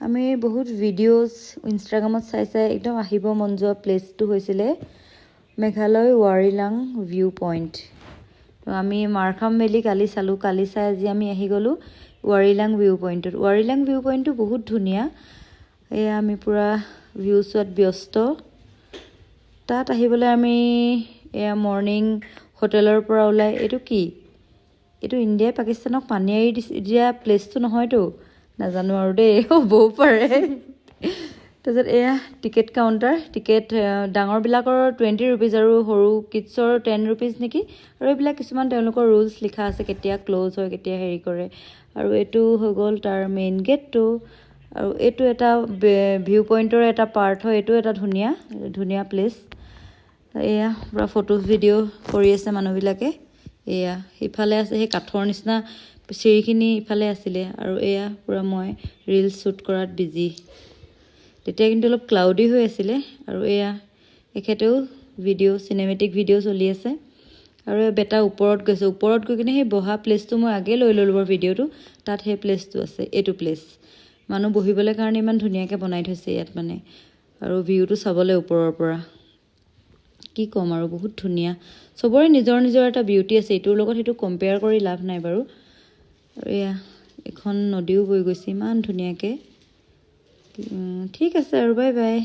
আমি বহুত ভিডিঅ'জ ইনষ্টাগ্ৰামত চাই একদম আহিব মন যোৱা প্লেচটো হৈছিলে মেঘালয় ৱাৰিলাং ভিউ পইণ্ট। তো আমি মাৰখাম ভেলি কালি চালোঁ, কালি চাই আজি আমি আহি গ'লোঁ ৱাৰিলাং ভিউ পইণ্টত। ৱাৰিলাং ভিউ পইণ্টটো বহুত ধুনীয়া। এয়া আমি পূৰা ভিউ চোৱাত ব্যস্ত। তাত আহিবলৈ আমি এয়া মৰ্ণিং হোটেলৰ পৰা ওলাই, এইটো কি এইটো ইণ্ডিয়াই পাকিস্তানক পানী এৰি দিয়া প্লেচটো নহয়তো, নাজানো আৰু দেই, হ'বও পাৰে। তাৰপিছত এয়া টিকেট কাউণ্টাৰ, টিকেট ডাঙৰবিলাকৰ 20 ৰুপিজ আৰু সৰু কিডছৰ 10 ৰুপিজ নেকি। আৰু এইবিলাক কিছুমান তেওঁলোকৰ ৰুলছ লিখা আছে, কেতিয়া ক্ল'জ হয় কেতিয়া হেৰি কৰে। আৰু এইটো হৈ গ'ল তাৰ মেইন গেটটো। আৰু এইটো এটা ভিউ পইণ্টৰ এটা পাৰ্ট হয়, এইটো এটা ধুনীয়া ধুনীয়া প্লেচ। এয়া পূৰা ফটো ভিডিঅ' কৰি আছে মানুহবিলাকে। এয়া ইফালে আছে সেই কাঠৰ নিচিনা চিৰিখিনি ইফালে আছিলে। আৰু এয়া পূৰা মই ৰিলচ শ্বুট কৰাত বিজি। তেতিয়া কিন্তু অলপ ক্লাউডি হৈ আছিলে। আৰু এয়া এখেতেও চিনেমেটিক ভিডিঅ' চলি আছে। আৰু বেটা ওপৰত গৈছে, ওপৰত গৈ কিনে সেই বহা প্লেচটো মই আগেই লৈ ল'লোঁ বাৰু ভিডিঅ'টো। তাত সেই প্লেচটো আছে, এইটো প্লেচ মানুহ বহিবলৈ কাৰণে ইমান ধুনীয়াকৈ বনাই থৈছে ইয়াত মানে। আৰু ভিউটো চাবলৈ ওপৰৰ পৰা কি ক'ম আৰু বহুত ধুনীয়া। চবৰে নিজৰ নিজৰ এটা বিউটি আছে, এইটোৰ লগত সেইটো কম্পেয়াৰ কৰি লাভ নাই বাৰু। আৰু এয়া এখন নদীও বৈ গৈছে ইমান ধুনীয়াকৈ। ঠিক আছে আৰু বাই বাই।